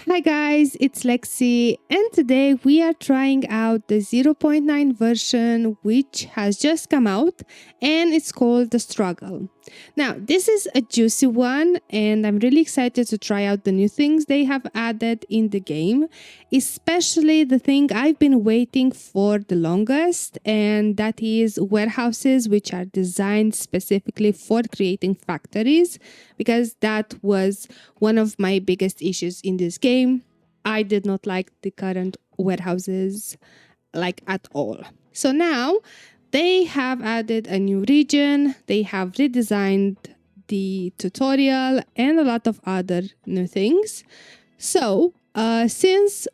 Hi guys, it's Lexi, and today we are trying out the zero point 0.9 version which has just come out, and it's called The Struggle. Now, this is a juicy one and I'm really excited to try out the new things they have added in the game, especially the thing I've been waiting for the longest, and that is warehouses which are designed specifically for creating factories, because that was one of my biggest issues in this game. I did not like the current warehouses like at all. So now they have added a new region, they have redesigned the tutorial and a lot of other new things. So since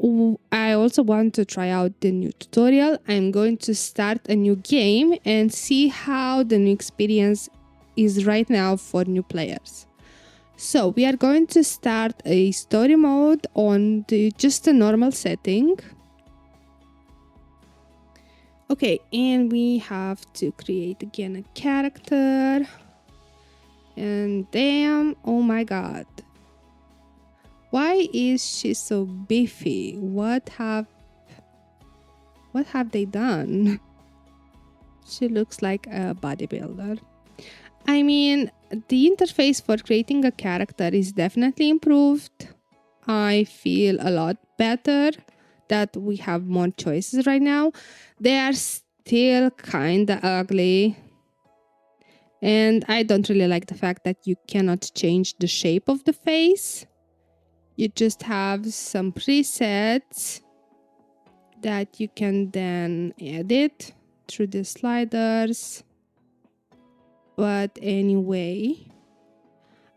I also want to try out the new tutorial, I'm going to start a new game and see how the new experience is right now for new players. So we are going to start a story mode on just a normal setting. Okay, and we have to create again a character. And damn, oh my god. Why is she so beefy? What have they done? She looks like a bodybuilder. I mean, the interface for creating a character is definitely improved. I feel a lot better that we have more choices right now. They are still kinda ugly. And I don't really like the fact that you cannot change the shape of the face. You just have some presets that you can then edit through the sliders. But anyway,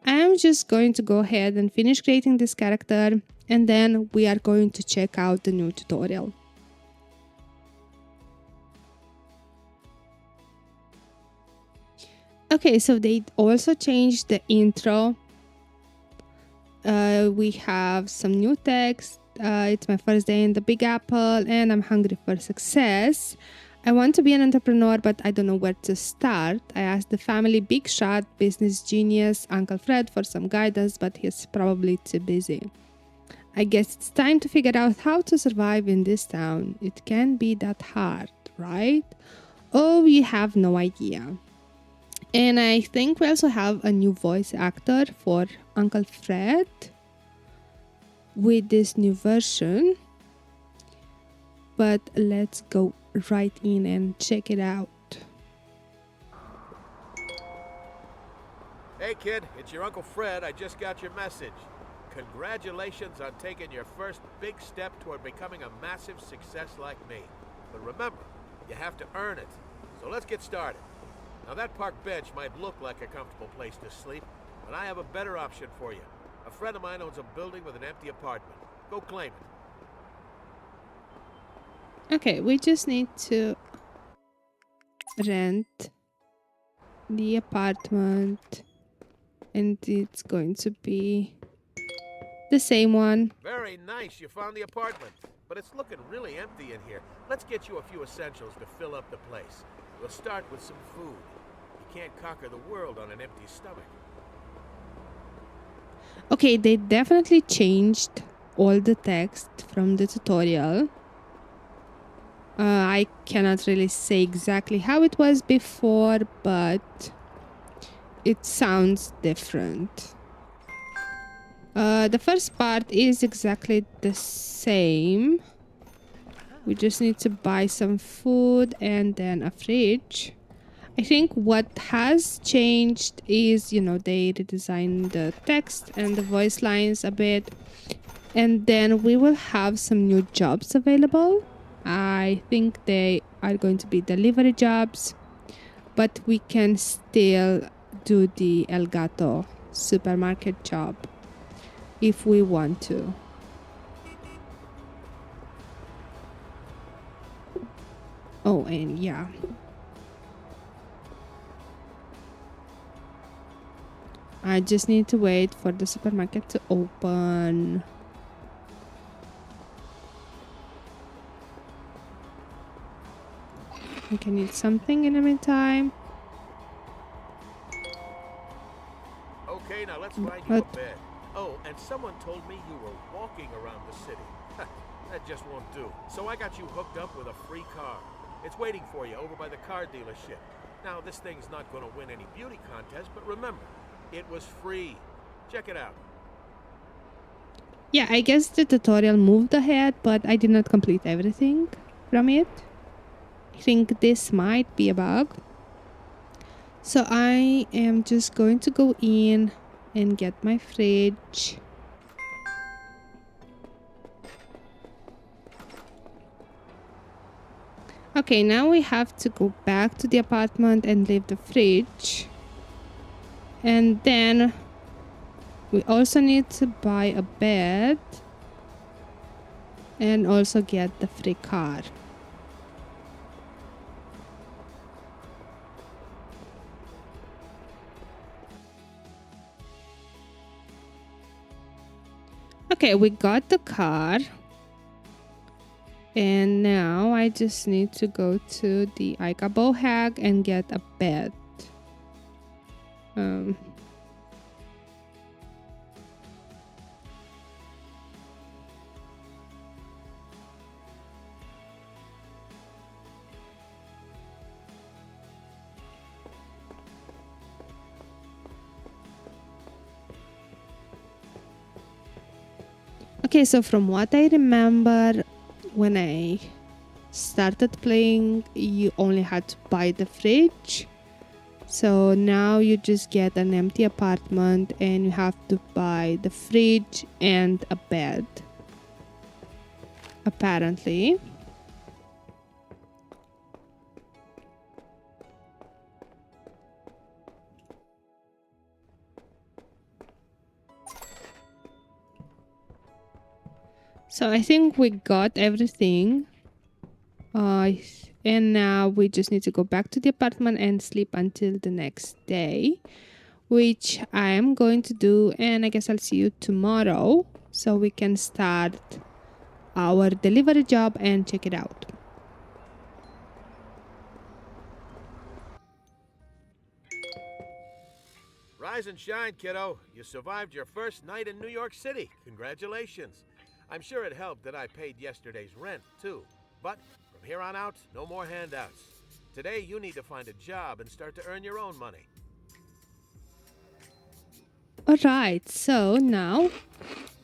I'm just going to go ahead and finish creating this character, and then we are going to check out the new tutorial. Okay, so they also changed the intro. We have some new text. It's my first day in the Big Apple and I'm hungry for success. I want to be an entrepreneur, but I don't know where to start. I asked the family big shot, business genius, Uncle Fred for some guidance, but he's probably too busy. I guess it's time to figure out how to survive in this town. It can't be that hard, right? Oh, we have no idea. And I think we also have a new voice actor for Uncle Fred with this new version. But let's go right in and check it out. Hey kid, it's your Uncle Fred. I just got your message. Congratulations on taking your first big step toward becoming a massive success like me. But remember, you have to earn it. So let's get started. Now that park bench might look like a comfortable place to sleep, but I have a better option for you. A friend of mine owns a building with an empty apartment. Go claim it. Okay, we just need to rent the apartment, and it's going to be the same one. Very nice, you found the apartment. But it's looking really empty in here. Let's get you a few essentials to fill up the place. We'll start with some food. You can't conquer the world on an empty stomach. Okay, they definitely changed all the text from the tutorial. I cannot really say exactly how it was before, but it sounds different. The first part is exactly the same. We just need to buy some food and then a fridge. I think what has changed is, they redesigned the text and the voice lines a bit. And then we will have some new jobs available. I think they are going to be delivery jobs, but we can still do the El Gato supermarket job if we want to. Oh, and yeah. I just need to wait for the supermarket to open. I can eat something in the meantime. Okay, now let's find you a bed. Oh, and someone told me you were walking around just won't do. So I got you hooked up with a free car. It's waiting for you over by the car dealership. Now, this thing's not going to win any beauty contest, but remember, it was free. Check it out. Yeah, I guess the tutorial moved ahead, but I did not complete everything from it. I think this might be a bug. So I am just going to go in and get my fridge. Okay, now we have to go back to the apartment and leave the fridge. And then we also need to buy a bed and also get the free car. Okay, we got the car. And now I just need to go to the Ica Bohag and get a bed. Okay, so from what I remember, when I started playing, you only had to buy the fridge. So now you just get an empty apartment and you have to buy the fridge and a bed. Apparently. So I think we got everything. And now we just need to go back to the apartment and sleep until the next day, which I am going to do. And I guess I'll see you tomorrow so we can start our delivery job and check it out. Rise and shine, kiddo. You survived your first night in New York City. Congratulations. I'm sure it helped that I paid yesterday's rent, too. But from here on out, no more handouts. Today, you need to find a job and start to earn your own money. Alright, so now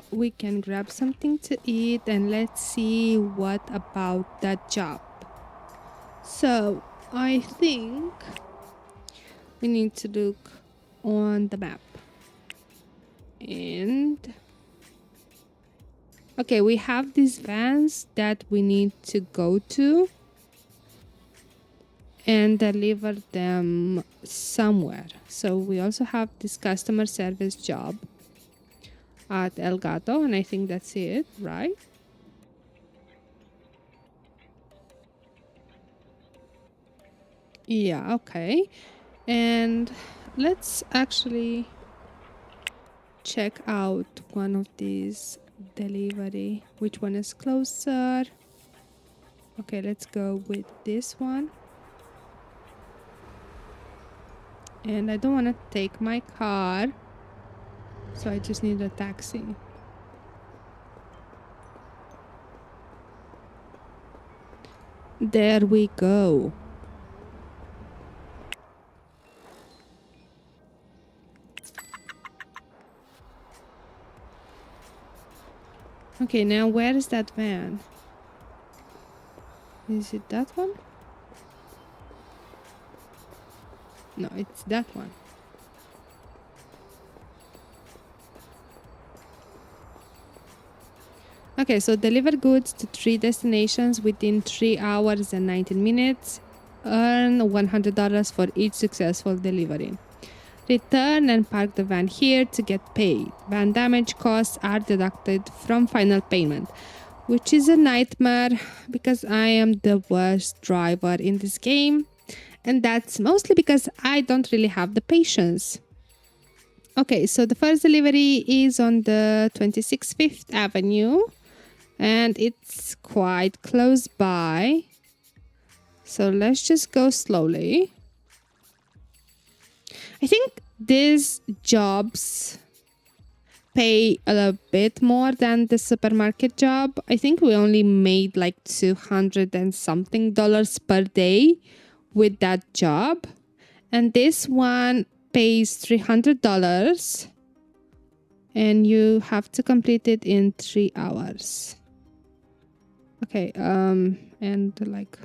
we can grab something to eat and let's see what about that job. So I think we need to look on the map. And okay, we have these vans that we need to go to and deliver them somewhere. So we also have this customer service job at El Gato, and I think that's it, right? Yeah, okay. And let's actually check out one of these delivery. Which one is closer? Okay, let's go with this one. And I don't want to take my car, so I just need a taxi. There we go. Okay, now where is that van? Is it that one? No, it's that one. Okay, so deliver goods to 3 destinations within 3 hours and 19 minutes. Earn $100 for each successful delivery. Return and park the van here to get paid. Van damage costs are deducted from final payment, which is a nightmare because I am the worst driver in this game. And that's mostly because I don't really have the patience. Okay, so the first delivery is on the 26th 5th Avenue. And it's quite close by. So let's just go slowly. I think these jobs pay a little bit more than the supermarket job. I think we only made like 200 and something dollars per day with that job. And this one pays $300 and you have to complete it in 3 hours. Okay, and like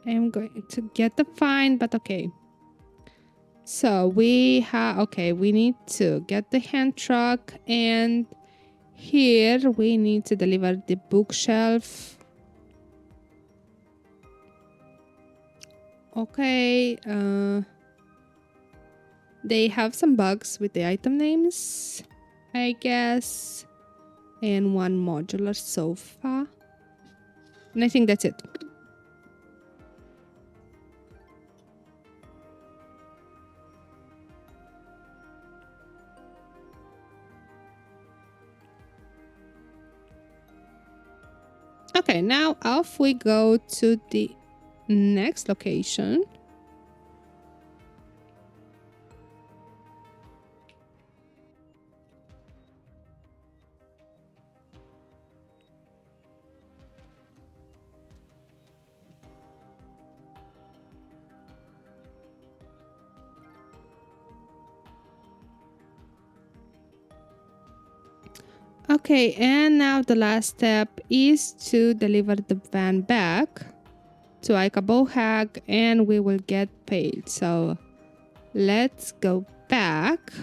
I'm going to get the fine, but okay. So we have, okay, we need to get the hand truck, and here we need to deliver the bookshelf. Okay, they have some bugs with the item names, I guess, and one modular sofa. And I think that's it. Okay, now off we go to the next location. Okay, and now the last step is to deliver the van back to Ikabohag and we will get paid. So let's go back.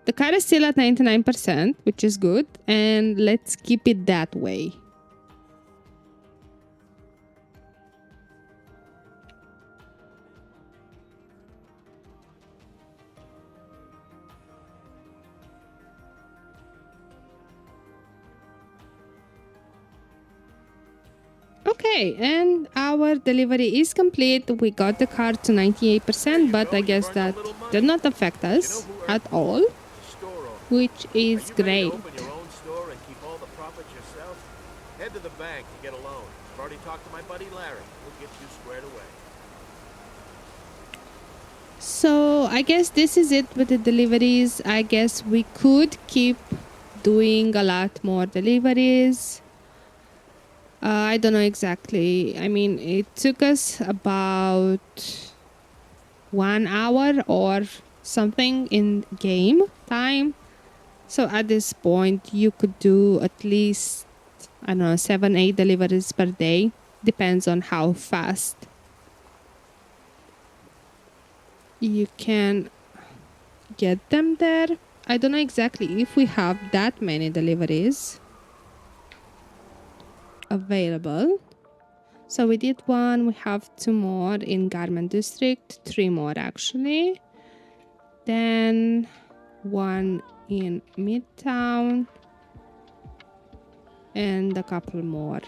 The car is still at 99%, which is good, and let's keep it that way. Okay, and our delivery is complete. We got the car to 98%, but I guess that did not affect us at all, which is great. Open your own store and keep all the profits yourself? Head to the bank and get a loan. I've already talked to my buddy Larry. He'll get you squared away. So I guess this is it with the deliveries. I guess we could keep doing a lot more deliveries. I don't know exactly. I mean, it took us about 1 hour or something in game time. So at this point, you could do at least, I don't know, 7, 8 deliveries per day. Depends on how fast you can get them there. I don't know exactly if we have that many deliveries available. So we did 1, we have 2 more in Garment District, 3 more actually. Then 1 in Midtown and a couple more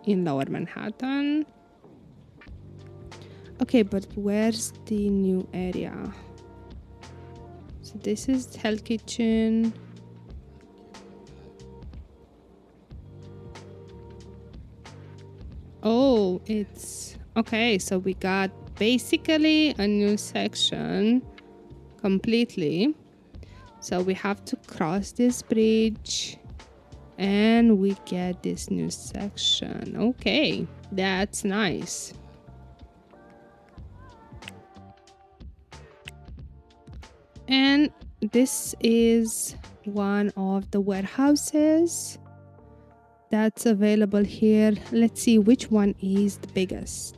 in Lower Manhattan. Okay, but where's the new area? So this is Hell Kitchen. Oh, it's okay. So we got basically a new section completely. So we have to cross this bridge and we get this new section. Okay, that's nice. And this is one of the warehouses that's available here. Let's see which one is the biggest.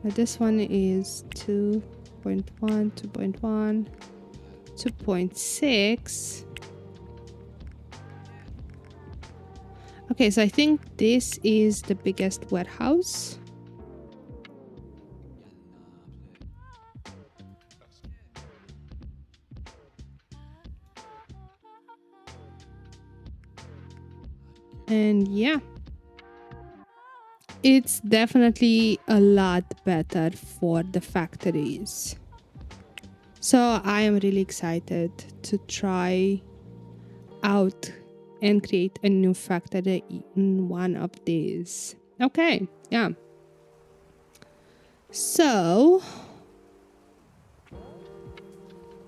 This one is 2.1, 2.1, 2.6. Okay, so I think this is the biggest warehouse. And yeah, it's definitely a lot better for the factories. So I am really excited to try out and create a new factory in one of these. Okay, Yeah. So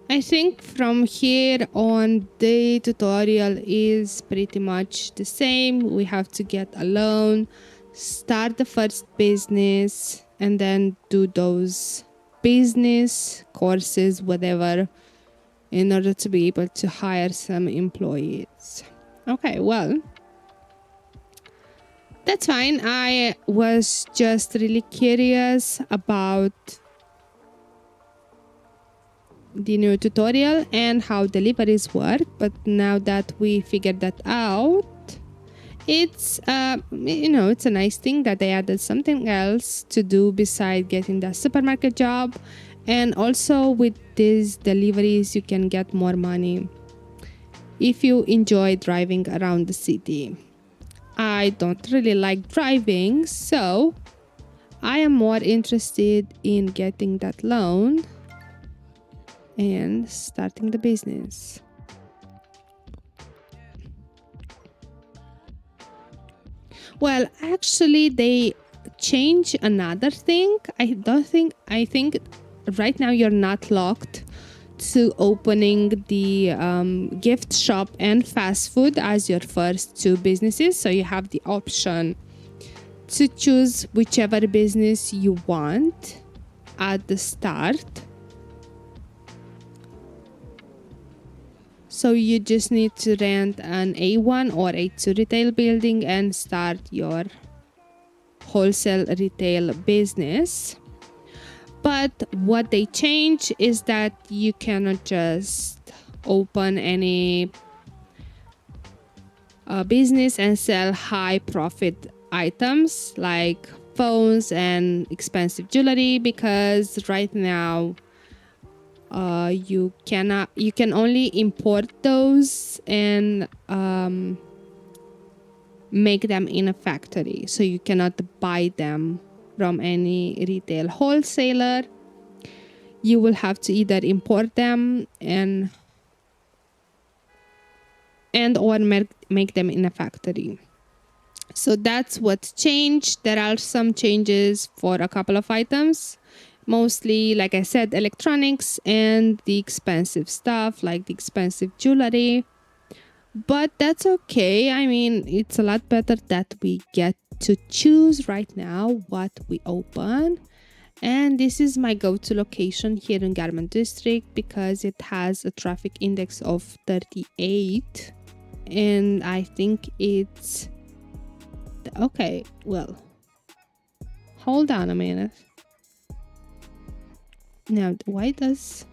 I think from here on, the tutorial is pretty much the same. We have to get a loan, start the first business, and then do those business courses, whatever, in order to be able to hire some employees. Okay, well, that's fine. I was just really curious about the new tutorial and how deliveries work, but now that we figured that out, it's it's a nice thing that they added something else to do beside getting the supermarket job. And also with these deliveries you can get more money if you enjoy driving around the city. I don't really like driving, so I am more interested in getting that loan and starting the business. Well, actually, they change another thing. I think right now you're not locked to opening the gift shop and fast food as your first two businesses. So you have the option to choose whichever business you want at the start. So you just need to rent an A1 or A2 retail building and start your wholesale retail business. But what they change is that you cannot just open any business and sell high profit items like phones and expensive jewelry, because right now you can only import those and make them in a factory, so you cannot buy them from any retail wholesaler. You will have to either import them and or make them in a factory. So that's what's changed. There are some changes for a couple of items, mostly, like I said, electronics and the expensive stuff like the expensive jewelry. But that's okay. I mean, it's a lot better that we get to choose right now what we open. And this is my go-to location here in Garment District because it has a traffic index of 38. And I think it's... Okay, well, hold on a minute. Now, why does...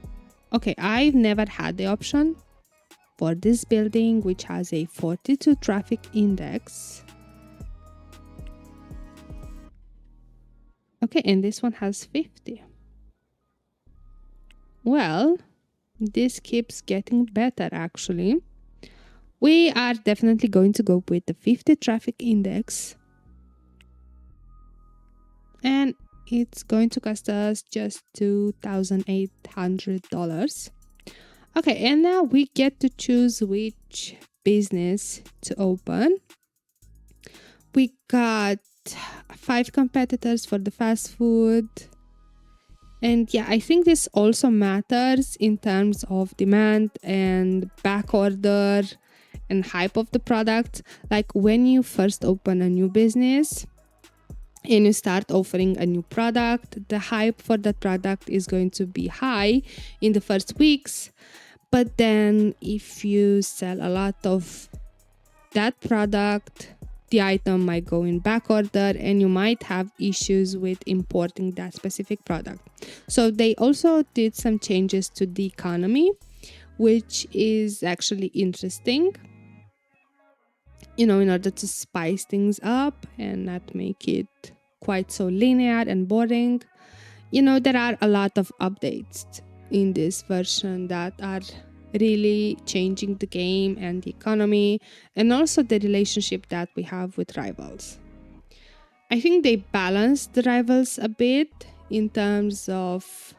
Okay, I've never had the option for this building, which has a 42 traffic index. Okay, and this one has 50. Well, this keeps getting better, actually. We are definitely going to go with the 50 traffic index. And it's going to cost us just $2,800. Okay, and now we get to choose which business to open. We got 5 competitors for the fast food. And yeah, I think this also matters in terms of demand and back order and hype of the product. Like when you first open a new business and you start offering a new product, the hype for that product is going to be high in the first weeks. But then if you sell a lot of that product, the item might go in back order and you might have issues with importing that specific product. So they also did some changes to the economy, which is actually interesting, in order to spice things up and not make it quite so linear and boring. There are a lot of updates in this version that are really changing the game and the economy, and also the relationship that we have with rivals. I think they balance the rivals a bit in terms of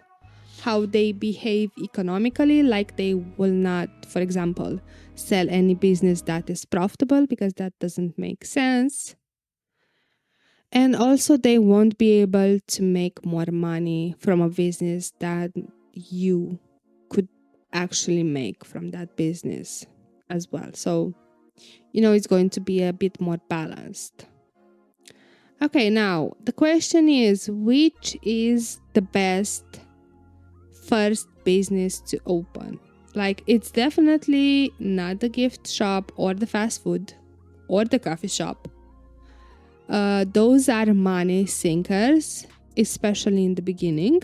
how they behave economically. Like they will not, for example, sell any business that is profitable, because that doesn't make sense. And also, they won't be able to make more money from a business that you could actually make from that business as well. So, it's going to be a bit more balanced. Okay, now the question is, which is the best first business to open? Like, it's definitely not the gift shop or the fast food or the coffee shop. Those are money sinkers, especially in the beginning.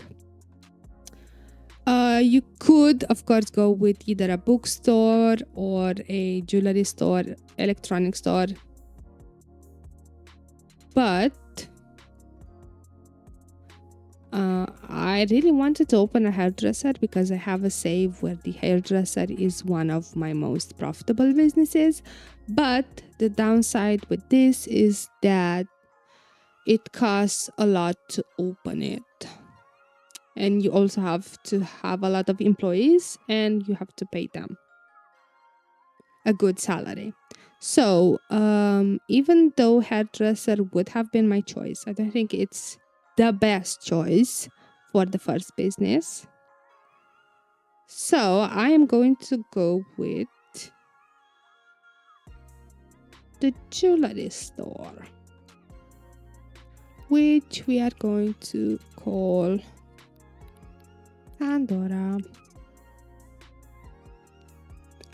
You could, of course, go with either a bookstore or a jewelry store, electronic store. But I really wanted to open a hairdresser because I have a save where the hairdresser is one of my most profitable businesses. But the downside with this is that it costs a lot to open it. And you also have to have a lot of employees and you have to pay them a good salary. So even though hairdresser would have been my choice, I don't think it's the best choice for the first business. So I am going to go with the jewelry store, which we are going to call Pandora.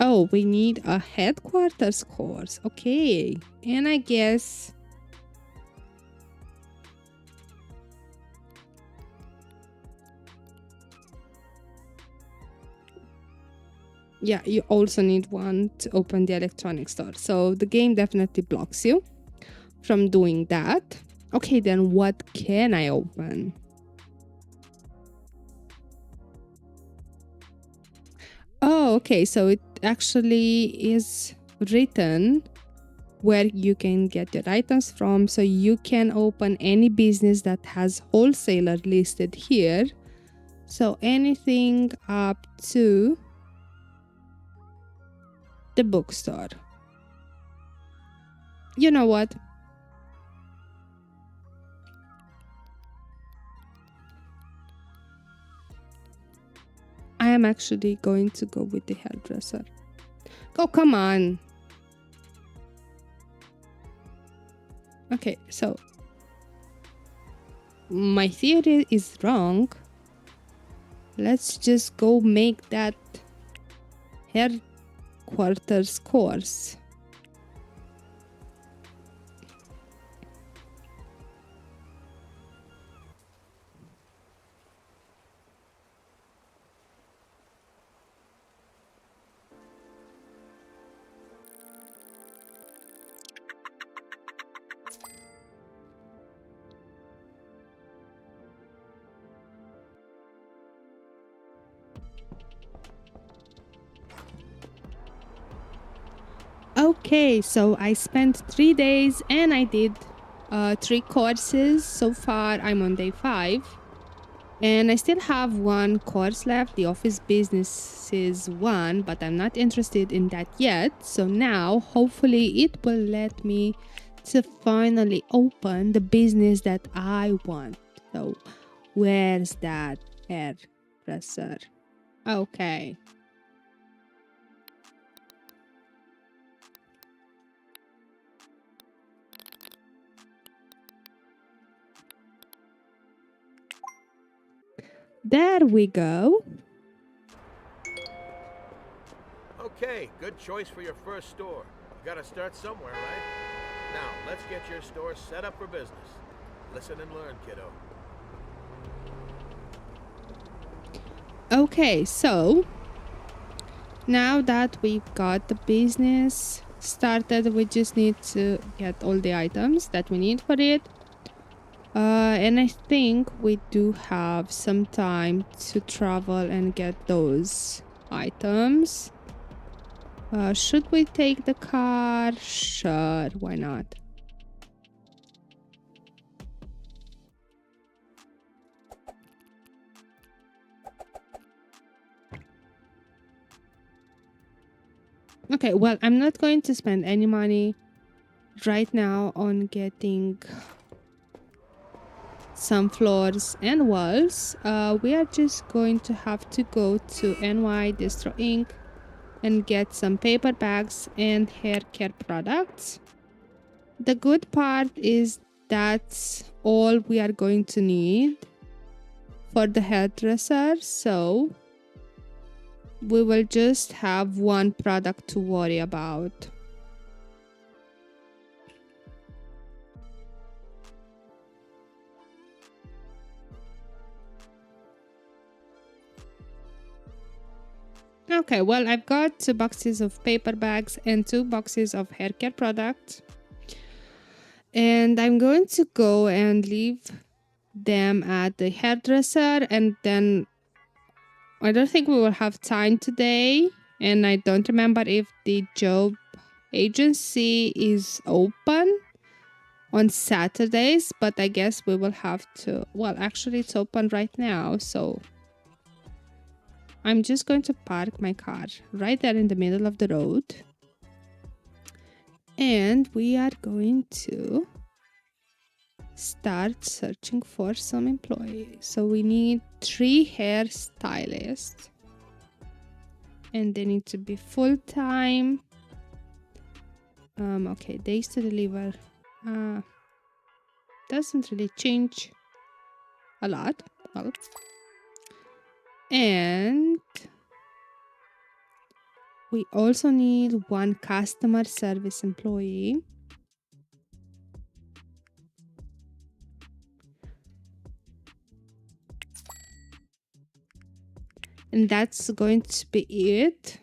Oh, we need a headquarters course. Okay. And I guess yeah, you also need one to open the electronic store. So the game definitely blocks you from doing that. Okay, then what can I open? Oh, okay. So it actually is written where you can get your items from. So you can open any business that has wholesaler listed here. So anything up to the bookstore. You know what? I am actually going to go with the hairdresser. Oh, come on. Okay, so my theory is wrong. Let's just go make that headquarters course. Okay, so I spent 3 days and I did 3 courses. So far, I'm on day 5. And I still have one course left, the office businesses one, but I'm not interested in that yet. So now, hopefully, it will let me to finally open the business that I want. So, where's that hairdresser? Okay. There we go. Okay, good choice for your first store. You gotta start somewhere, right? Now, let's get your store set up for business. Listen and learn, kiddo. Okay, so now that we've got the business started, we just need to get all the items that we need for it. And I think we do have some time to travel and get those items. Should we take the car? Sure, why not? Okay, well, I'm not going to spend any money right now on getting some floors and walls, we are just going to have to go to NY Distro Inc. and get some paper bags and hair care products. The good part is that's all we are going to need for the hairdresser, so we will just have one product to worry about. Okay, well, I've got 2 boxes of paper bags and 2 boxes of hair care products. And I'm going to go and leave them at the hairdresser, and then I don't think we will have time today. And I don't remember if the job agency is open on Saturdays, but I guess we will have to. Well, actually, it's open right now, so I'm just going to park my car right there in the middle of the road. And we are going to start searching for some employees. So we need 3 hairstylists. And they need to be full-time. Okay, days to deliver. Doesn't really change a lot. Well, and we also need 1 customer service employee. And that's going to be it.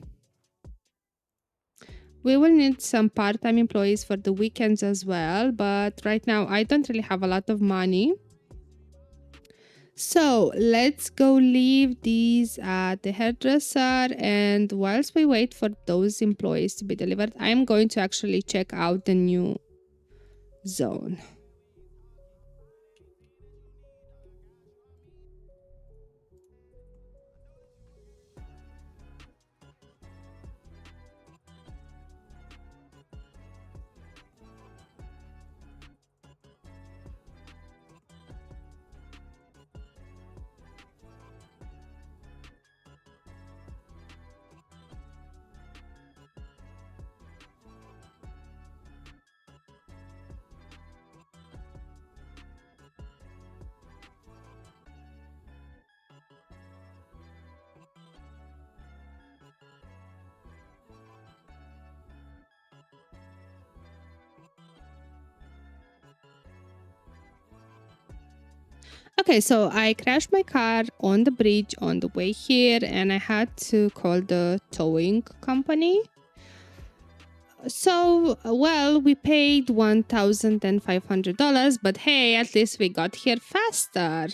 We will need some part-time employees for the weekends as well, but right now I don't really have a lot of money. So let's go leave these at the hairdresser, and whilst we wait for those employees to be delivered, I'm going to actually check out the new zone. Okay, so I crashed my car on the bridge on the way here, and I had to call the towing company. So, well, we paid $1,500, but hey, at least we got here faster.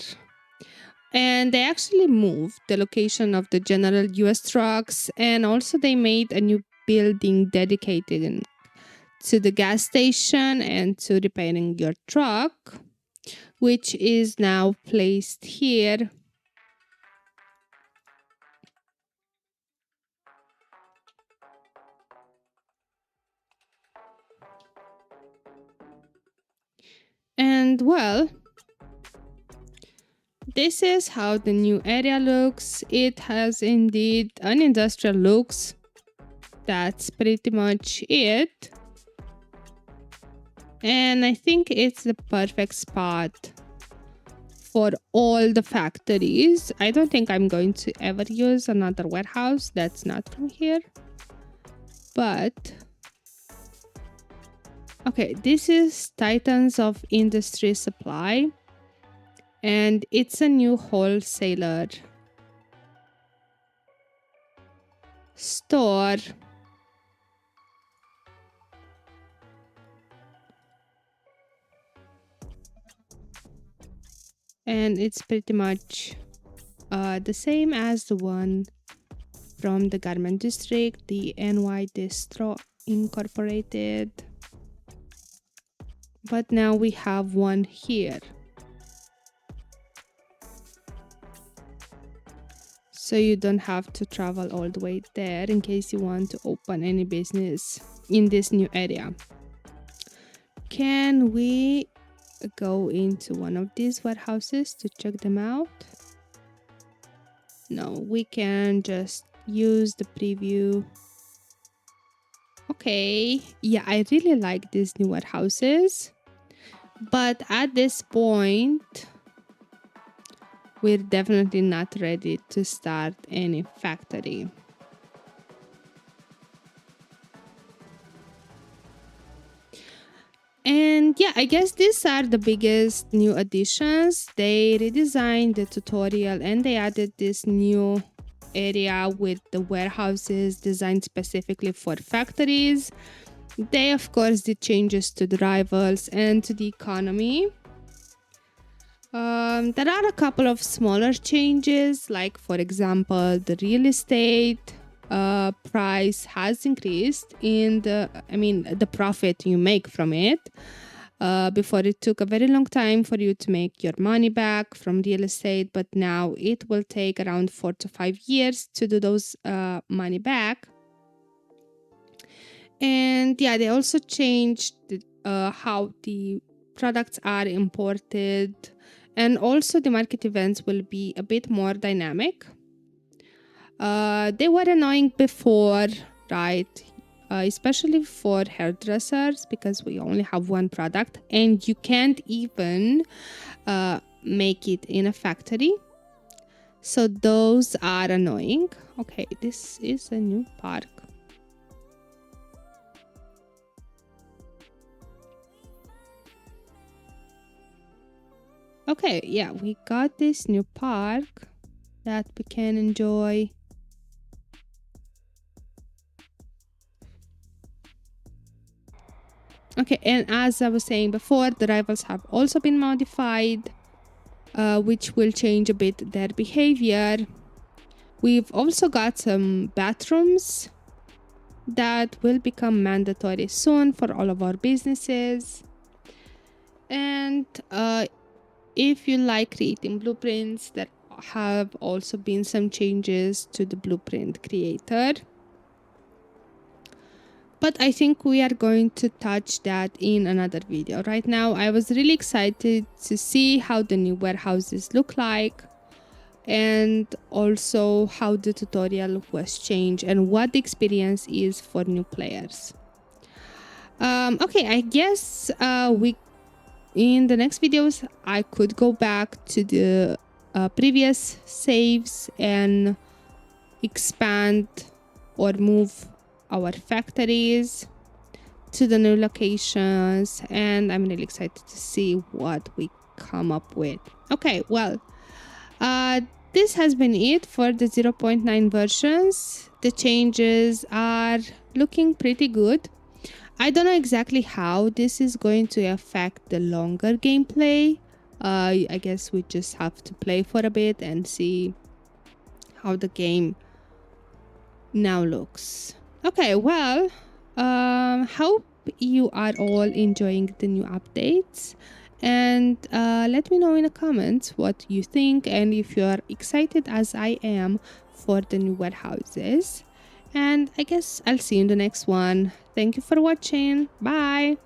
And they actually moved the location of the general US trucks, and also they made a new building dedicated to the gas station and to repairing your truck, which is now placed here. And well, this is how the new area looks. It has indeed an industrial looks. That's pretty much it. And I think it's the perfect spot for all the factories. I don't think I'm going to ever use another warehouse that's not from here. But okay, this is Titans of Industry Supply, and it's a new wholesaler store. And it's pretty much the same as the one from the garment district, the NY Distro Incorporated. But now we have one here. So you don't have to travel all the way there in case you want to open any business in this new area. Can we go into one of these warehouses to check them out. No, we can just use the preview. Okay, yeah, I really like these new warehouses, but at this point we're definitely not ready to start any factory. And yeah, I guess these are the biggest new additions. They redesigned the tutorial and they added this new area with the warehouses designed specifically for factories. They, of course, did changes to the rivals and to the economy. There are a couple of smaller changes, like, for example, the real estate price has increased in the profit you make from it. Before it took a very long time for you to make your money back from real estate, but now it will take around 4 to 5 years to do those money back. And yeah, they also changed how the products are imported, and also the market events will be a bit more dynamic. They were annoying before, right? Especially for hairdressers, because we only have one product and you can't even make it in a factory. So those are annoying. Okay, this is a new park. Okay, yeah, we got this new park that we can enjoy. Okay, and as I was saying before, the rivals have also been modified, which will change a bit their behavior. We've also got some bathrooms that will become mandatory soon for all of our businesses. And if you like creating blueprints, there have also been some changes to the blueprint creator. But I think we are going to touch that in another video. Right now, I was really excited to see how the new warehouses look like, and also how the tutorial was changed and what the experience is for new players. Okay, I guess in the next videos I could go back to the previous saves and expand or move our factories to the new locations, and I'm really excited to see what we come up with. Okay, well, this has been it for the 0.9 versions. The changes are looking pretty good. I don't know exactly how this is going to affect the longer gameplay. I guess we just have to play for a bit and see how the game now looks. Okay, well, hope you are all enjoying the new updates, and let me know in the comments what you think and if you are excited as I am for the new warehouses. And I guess I'll see you in the next one. Thank you for watching. Bye.